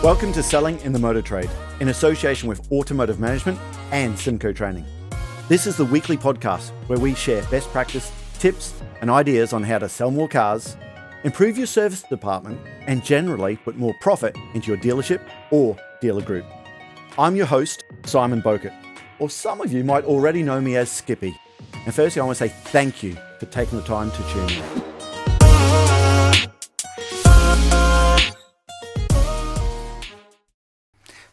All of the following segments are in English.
Welcome to Selling in the Motor Trade, in association with Automotive Management and Simco Training. This is the weekly podcast where we share best practice, tips and ideas on how to sell more cars, improve your service department, and generally put more profit into your dealership or dealer group. I'm your host, Simon Bowkett, or some of you might already know me as Skippy. And firstly, I want to say thank you for taking the time to tune in.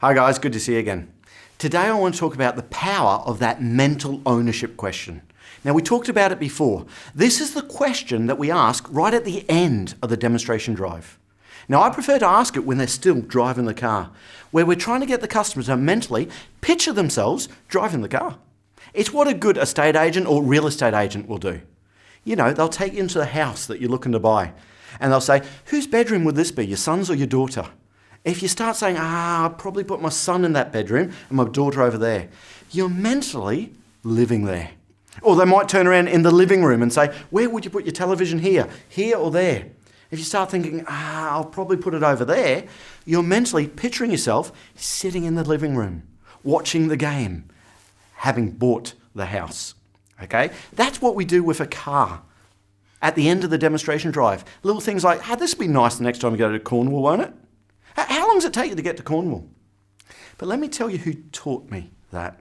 Hi guys, good to see you again. Today I want to talk about the power of that mental ownership question. Now we talked about it before. This is the question that we ask right at the end of the demonstration drive. Now I prefer to ask it when they're still driving the car, where we're trying to get the customers to mentally picture themselves driving the car. It's what a good estate agent or real estate agent will do. You know, they'll take you into the house that you're looking to buy and they'll say, whose bedroom would this be, your son's or your daughter? If you start saying, I'll probably put my son in that bedroom and my daughter over there, you're mentally living there. Or they might turn around in the living room and say, where would you put your television here or there? If you start thinking, I'll probably put it over there, you're mentally picturing yourself sitting in the living room, watching the game, having bought the house. Okay? That's what we do with a car. At the end of the demonstration drive, little things like, this would be nice the next time we go to Cornwall, won't it? How long does it take you to get to Cornwall? But let me tell you who taught me that.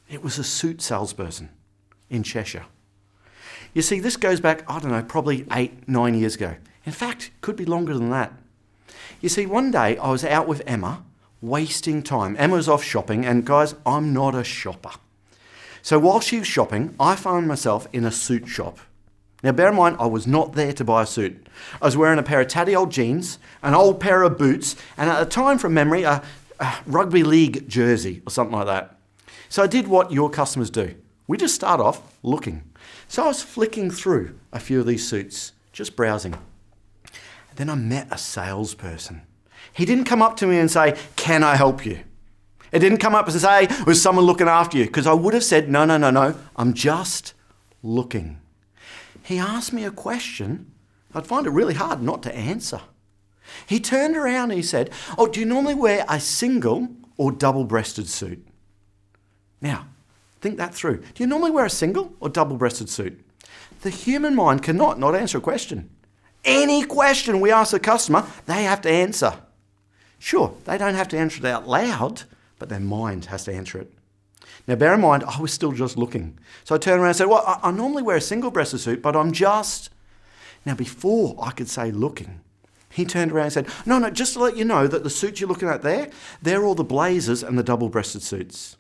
It was a suit salesperson in Cheshire. You see, this goes back, probably 8-9 years ago. In fact, could be longer than that. You see, one day I was out with Emma, wasting time. Emma was off shopping, and guys, I'm not a shopper. So while she was shopping, I found myself in a suit shop. Now bear in mind, I was not there to buy a suit. I was wearing a pair of tatty old jeans, an old pair of boots, and at the time from memory, a rugby league jersey or something like that. So I did what your customers do. We just start off looking. So I was flicking through a few of these suits, just browsing. And then I met a salesperson. He didn't come up to me and say, can I help you? It didn't come up and say, was someone looking after you? Because I would have said, no, I'm just looking. He asked me a question I'd find it really hard not to answer. He turned around and he said, do you normally wear a single or double-breasted suit? Now, think that through. Do you normally wear a single or double-breasted suit? The human mind cannot not answer a question. Any question we ask a customer, they have to answer. Sure, they don't have to answer it out loud, but their mind has to answer it. Now, bear in mind, I was still just looking. So I turned around and said, I normally wear a single-breasted suit, but I'm just... Now, before I could say looking, he turned around and said, no, just to let you know that the suits you're looking at there, they're all the blazers and the double-breasted suits.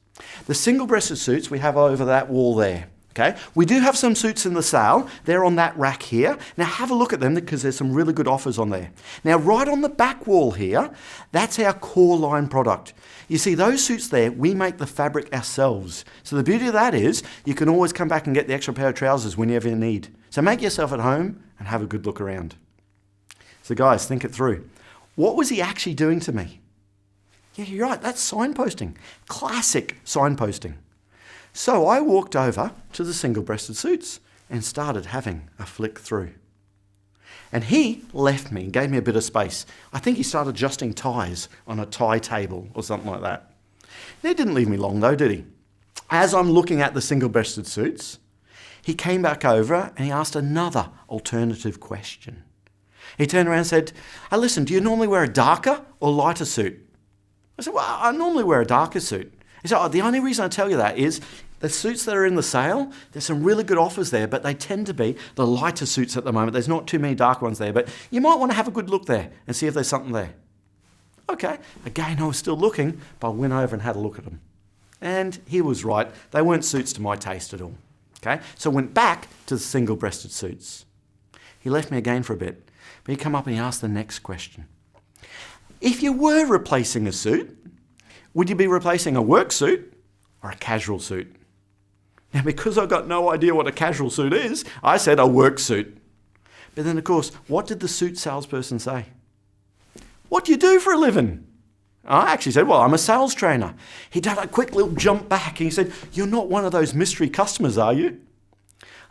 The single-breasted suits we have over that wall there. Okay? We do have some suits in the sale. They're on that rack here. Now, have a look at them because there's some really good offers on there. Now, right on the back wall here, that's our core line product. You see, those suits there, we make the fabric ourselves. So the beauty of that is you can always come back and get the extra pair of trousers whenever you need. So make yourself at home and have a good look around. So guys, think it through. What was he actually doing to me? Yeah, you're right, that's signposting. Classic signposting. So I walked over to the single-breasted suits and started having a flick through. And he left me and gave me a bit of space. I think he started adjusting ties on a tie table or something like that. He didn't leave me long though, did he? As I'm looking at the single-breasted suits, he came back over and he asked another alternative question. He turned around and said, listen, do you normally wear a darker or lighter suit? I said, well, I normally wear a darker suit. He said, the only reason I tell you that is the suits that are in the sale, there's some really good offers there, but they tend to be the lighter suits at the moment. There's not too many dark ones there, but you might want to have a good look there and see if there's something there. Okay, again, I was still looking, but I went over and had a look at them. And he was right. They weren't suits to my taste at all. Okay, so I went back to the single-breasted suits. He left me again for a bit, but he came up and he asked the next question. If you were replacing a suit, would you be replacing a work suit or a casual suit? Now, because I got no idea what a casual suit is, I said a work suit. But then, of course, what did the suit salesperson say? What do you do for a living? I actually said, well, I'm a sales trainer. He did a quick little jump back and he said, you're not one of those mystery customers, are you?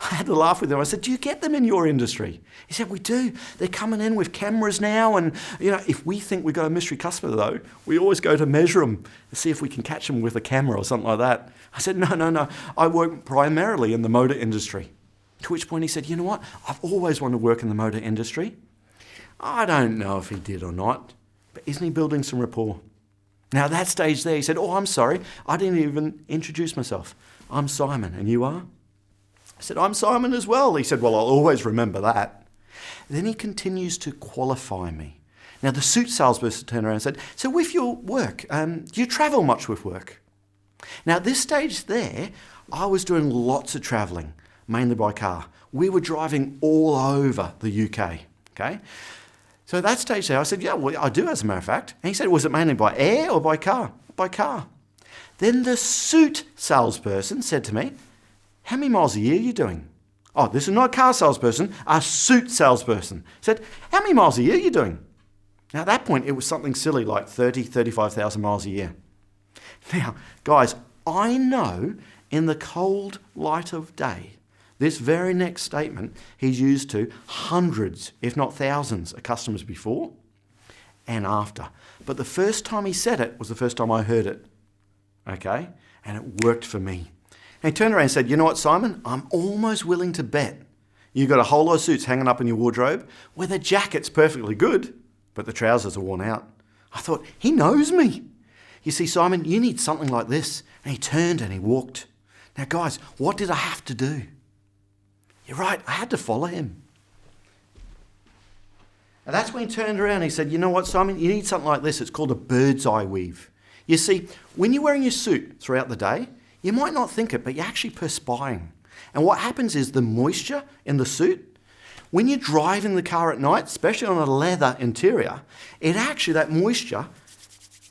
I had to laugh with him. I said, do you get them in your industry? He said, we do. They're coming in with cameras now. And, if we think we've got a mystery customer, though, we always go to measure them and see if we can catch them with a camera or something like that. I said, no. I work primarily in the motor industry. To which point he said, you know what? I've always wanted to work in the motor industry. I don't know if he did or not, but isn't he building some rapport? Now, at that stage there, he said, oh, I'm sorry. I didn't even introduce myself. I'm Simon, and you are? I said, I'm Simon as well. He said, well, I'll always remember that. Then he continues to qualify me. Now, the suit salesperson turned around and said, so with your work, do you travel much with work? Now, at this stage there, I was doing lots of travelling, mainly by car. We were driving all over the UK, okay? So at that stage there, I said, yeah, well, I do, as a matter of fact. And he said, was it mainly by air or by car? By car. Then the suit salesperson said to me, how many miles a year are you doing? Oh, this is not a car salesperson, a suit salesperson. Said, how many miles a year are you doing? Now at that point, it was something silly like 35,000 miles a year. Now, guys, I know in the cold light of day, this very next statement he's used to hundreds, if not thousands, of customers before and after. But the first time he said it was the first time I heard it. Okay? And it worked for me. And he turned around and said, you know what, Simon? I'm almost willing to bet you've got a whole lot of suits hanging up in your wardrobe where the jacket's perfectly good, but the trousers are worn out. I thought, he knows me. You see, Simon, you need something like this. And he turned and he walked. Now, guys, what did I have to do? You're right, I had to follow him. And that's when he turned around and he said, you know what, Simon, you need something like this. It's called a bird's eye weave. You see, when you're wearing your suit throughout the day, you might not think it, but you're actually perspiring. And what happens is the moisture in the suit, when you drive in the car at night, especially on a leather interior, that moisture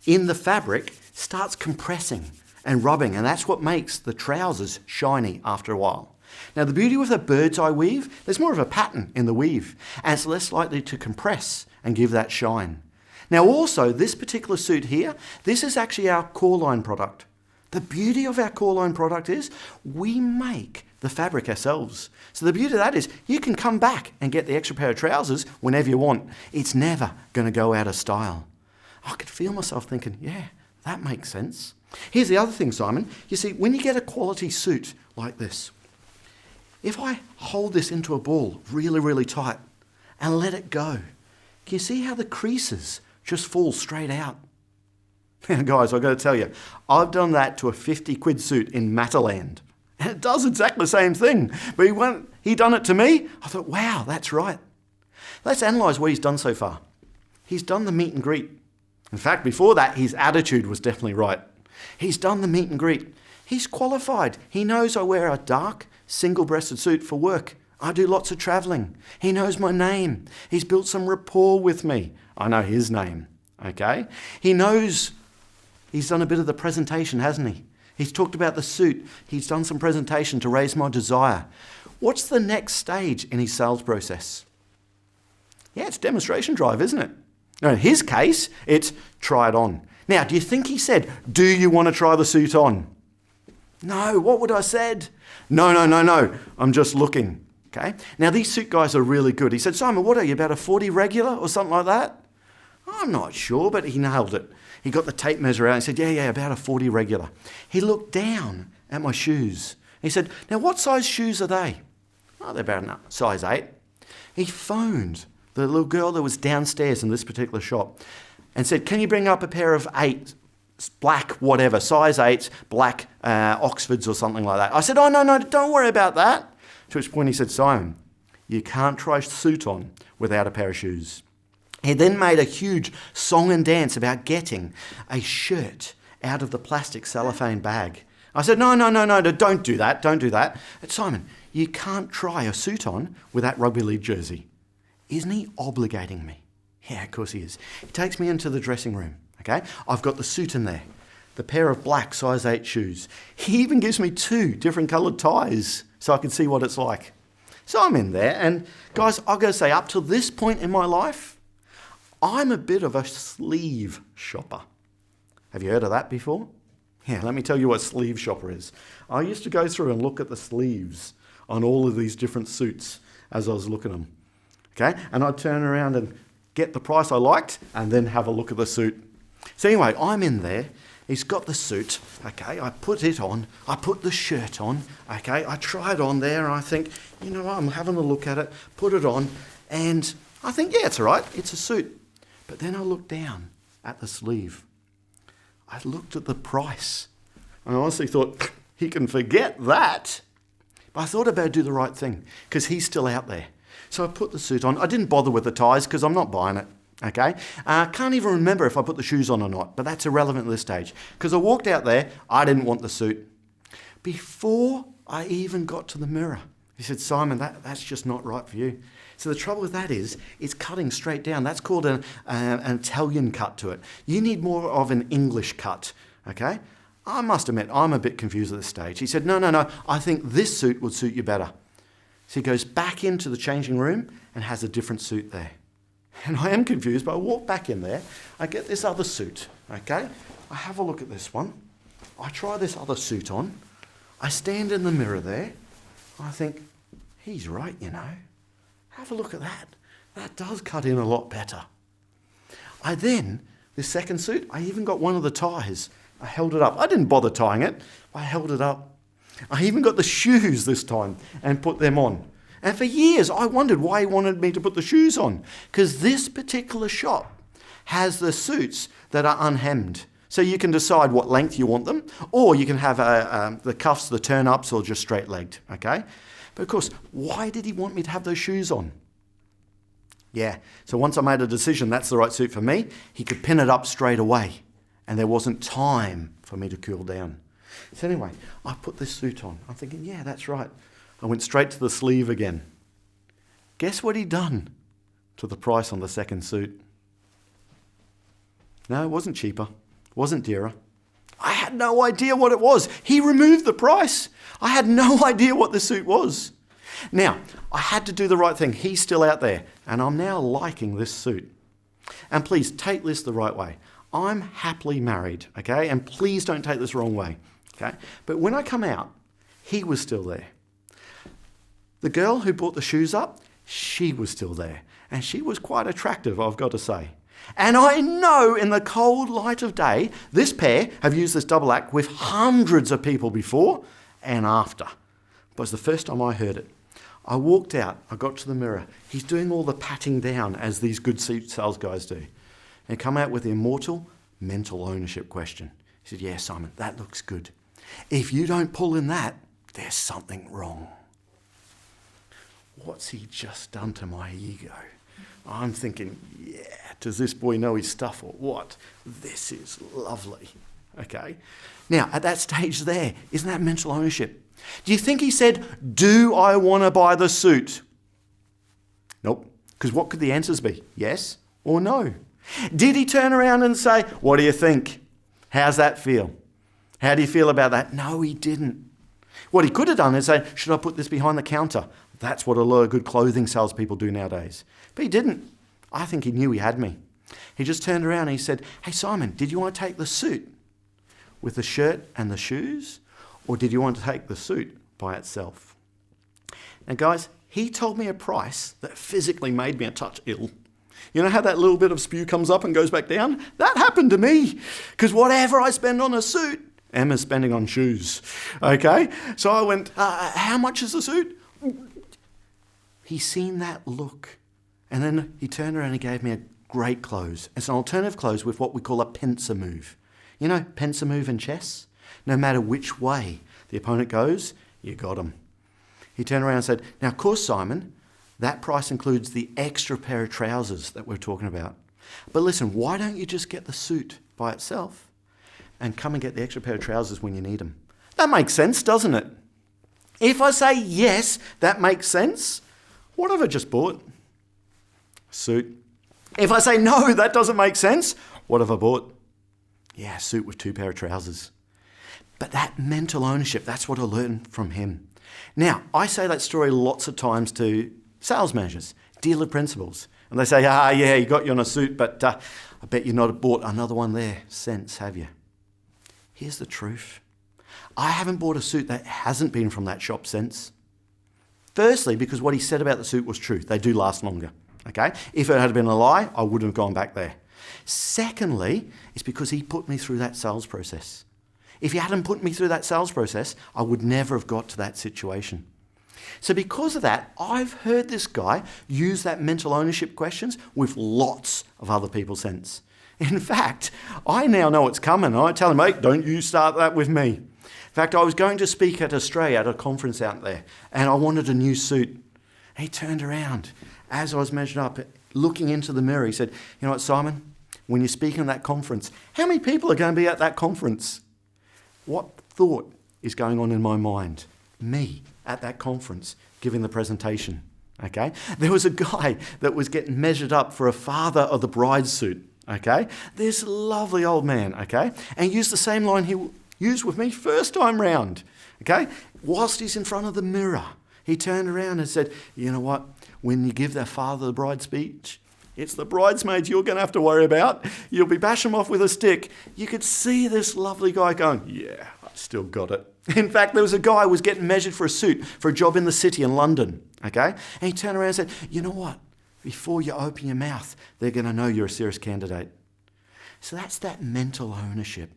in the fabric starts compressing and rubbing, and that's what makes the trousers shiny after a while. Now, the beauty with a bird's eye weave, there's more of a pattern in the weave, and it's less likely to compress and give that shine. Now, also, this particular suit here, this is actually our core line product. The beauty of our core line product is we make the fabric ourselves. So the beauty of that is you can come back and get the extra pair of trousers whenever you want. It's never going to go out of style. I could feel myself thinking, yeah, that makes sense. Here's the other thing, Simon. You see, when you get a quality suit like this, if I hold this into a ball really, really tight and let it go, can you see how the creases just fall straight out? Now, guys, I've got to tell you, I've done that to a 50 quid suit in Mataland. And it does exactly the same thing. But he done it to me. I thought, wow, that's right. Let's analyse what he's done so far. He's done the meet and greet. In fact, before that, his attitude was definitely right. He's done the meet and greet. He's qualified. He knows I wear a dark, single-breasted suit for work. I do lots of travelling. He knows my name. He's built some rapport with me. I know his name, okay? He knows he's done a bit of the presentation, hasn't he? He's talked about the suit. He's done some presentation to raise my desire. What's the next stage in his sales process? Yeah, it's demonstration drive, isn't it? Now, in his case, it's try it on. Now, do you think he said, do you want to try the suit on? No, what would I have said? No, I'm just looking, okay? Now, these suit guys are really good. He said, Simon, what are you, about a 40 regular or something like that? I'm not sure, but he nailed it. He got the tape measure out and said, yeah, about a 40 regular. He looked down at my shoes. He said, now, what size shoes are they? Oh, they're about a size 8. He phoned the little girl that was downstairs in this particular shop and said, can you bring up a pair of 8, black whatever, size 8s, black Oxfords or something like that? I said, oh, no, don't worry about that. To which point he said, Simon, you can't try a suit on without a pair of shoes. He then made a huge song and dance about getting a shirt out of the plastic cellophane bag. I said, no, don't do that. Simon, you can't try a suit on with that rugby league jersey. Isn't he obligating me? Yeah, of course he is. He takes me into the dressing room, okay? I've got the suit in there, the pair of black size 8 shoes. He even gives me 2 different coloured ties so I can see what it's like. So I'm in there, and guys, I've got to say, up to this point in my life, I'm a bit of a sleeve shopper. Have you heard of that before? Yeah, let me tell you what sleeve shopper is. I used to go through and look at the sleeves on all of these different suits as I was looking at them. Okay, and I'd turn around and get the price I liked and then have a look at the suit. So anyway, I'm in there. He's got the suit. Okay, I put it on. I put the shirt on. Okay, I try it on there and I think, you know what, I'm having a look at it, put it on, and I think, yeah, it's all right. It's a suit. But then I looked down at the sleeve. I looked at the price. I honestly thought, he can forget that. But I thought I better do the right thing because he's still out there. So I put the suit on. I didn't bother with the ties because I'm not buying it. Okay? I can't even remember if I put the shoes on or not, but that's irrelevant at this stage. Because I walked out there, I didn't want the suit. Before I even got to the mirror, he said, Simon, that's just not right for you. So the trouble with that is, it's cutting straight down. That's called an Italian cut to it. You need more of an English cut, okay? I must admit, I'm a bit confused at this stage. He said, no, I think this suit would suit you better. So he goes back into the changing room and has a different suit there. And I am confused, but I walk back in there. I get this other suit, okay? I have a look at this one. I try this other suit on. I stand in the mirror there. I think, he's right, you know. Have a look at that. That does cut in a lot better. This second suit, I even got one of the ties. I held it up. I didn't bother tying it. I held it up. I even got the shoes this time and put them on. And for years, I wondered why he wanted me to put the shoes on. Because this particular shop has the suits that are unhemmed. So you can decide what length you want them, or you can have the cuffs, the turn-ups, or just straight-legged, okay? But of course, why did he want me to have those shoes on? Yeah, so once I made a decision that's the right suit for me, he could pin it up straight away, and there wasn't time for me to cool down. So anyway, I put this suit on. I'm thinking, yeah, that's right. I went straight to the sleeve again. Guess what he'd done to the price on the second suit? No, it wasn't cheaper. It wasn't dearer. I had no idea what it was. He removed the price. I had no idea what the suit was. Now, I had to do the right thing. He's still out there, and I'm now liking this suit. And please, take this the right way. I'm happily married, okay? And please don't take this the wrong way, okay? But when I come out, he was still there. The girl who bought the shoes up, she was still there. And she was quite attractive, I've got to say. And I know in the cold light of day, this pair have used this double act with hundreds of people before and after. But it was the first time I heard it. I walked out, I got to the mirror. He's doing all the patting down as these good sales guys do. And come out with the immortal mental ownership question. He said, yeah, Simon, that looks good. If you don't pull in that, there's something wrong. What's he just done to my ego? I'm thinking, yeah, does this boy know his stuff or what? This is lovely, okay? Now, at that stage there, isn't that mental ownership? Do you think he said, do I want to buy the suit? Nope, because what could the answers be? Yes or no? Did he turn around and say, what do you think? How's that feel? How do you feel about that? No, he didn't. What he could have done is say, should I put this behind the counter? That's what a lot of good clothing salespeople do nowadays. But he didn't. I think he knew he had me. He just turned around and he said, hey, Simon, did you want to take the suit with the shirt and the shoes? Or did you want to take the suit by itself? Now, guys, he told me a price that physically made me a touch ill. You know how that little bit of spew comes up and goes back down? That happened to me. Because whatever I spend on a suit, Emma's spending on shoes. Okay? So I went, how much is the suit? He seen that look. And then he turned around and he gave me a great close. It's an alternative close with what we call a pincer move. You know, pincer move in chess? No matter which way the opponent goes, you got him. He turned around and said, now, of course, Simon, that price includes the extra pair of trousers that we're talking about. But listen, why don't you just get the suit by itself and come and get the extra pair of trousers when you need them? That makes sense, doesn't it? If I say yes, that makes sense, what have I just bought? Suit. If I say no, that doesn't make sense, what have I bought? Yeah, a suit with 2 pair of trousers. But that mental ownership, that's what I learned from him. Now, I say that story lots of times to sales managers, dealer principals. And they say, yeah, you got you on a suit, but I bet you've not bought another one there since, have you? Here's the truth. I haven't bought a suit that hasn't been from that shop since. Firstly, because what he said about the suit was true. They do last longer. Okay? If it had been a lie, I wouldn't have gone back there. Secondly, it's because he put me through that sales process. If he hadn't put me through that sales process, I would never have got to that situation. So because of that, I've heard this guy use that mental ownership questions with lots of other people since. In fact, I now know it's coming. I tell him, mate, don't you start that with me. In fact, I was going to speak at Australia at a conference out there, and I wanted a new suit. He turned around as I was measuring up, looking into the mirror. He said, you know what, Simon, when you're speaking at that conference, how many people are going to be at that conference? What thought is going on in my mind? Me at that conference giving the presentation. Okay? There was a guy that was getting measured up for a father of the bride suit. Okay? This lovely old man. Okay? And he used the same line he used with me first time round. Okay? Whilst he's in front of the mirror, he turned around and said, you know what? When you give that father of the bride speech, it's the bridesmaids you're going to have to worry about. You'll be bashing them off with a stick. You could see this lovely guy going, yeah, I still got it. In fact, there was a guy who was getting measured for a suit for a job in the city in London. Okay? And he turned around and said, you know what? Before you open your mouth, they're going to know you're a serious candidate. So that's that mental ownership.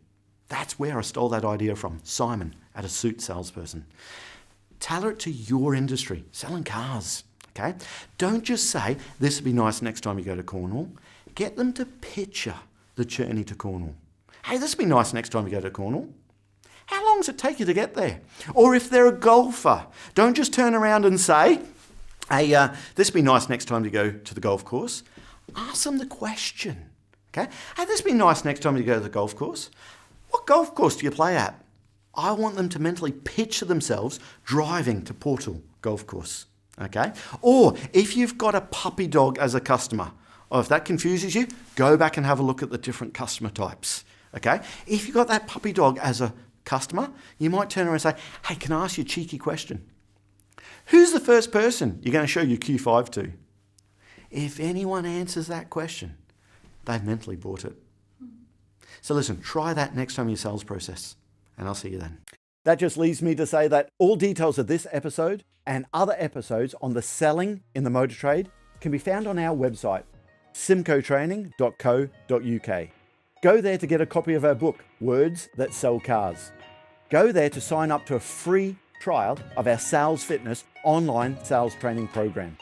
That's where I stole that idea from. Simon, at a suit salesperson. Tailor it to your industry, selling cars. Okay? Don't just say, this would be nice next time you go to Cornwall. Get them to picture the journey to Cornwall. Hey, this would be nice next time you go to Cornwall. How long does it take you to get there? Or if they're a golfer, don't just turn around and say, hey, this would be nice next time you go to the golf course. Ask them the question. Okay? Hey, this would be nice next time you go to the golf course. What golf course do you play at? I want them to mentally picture themselves driving to Portal Golf Course. Okay? Or if you've got a puppy dog as a customer, or if that confuses you, go back and have a look at the different customer types. Okay? If you've got that puppy dog as a customer, you might turn around and say, hey, can I ask you a cheeky question? Who's the first person you're going to show your Q5 to? If anyone answers that question, they've mentally bought it. So listen, try that next time in your sales process, and I'll see you then. That just leaves me to say that all details of this episode and other episodes on the selling in the motor trade can be found on our website, simcotraining.co.uk. Go there to get a copy of our book, Words That Sell Cars. Go there to sign up to a free trial of our SalesFitness online sales training program.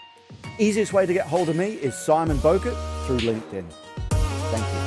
Easiest way to get hold of me is Simon Bowkett through LinkedIn. Thank you.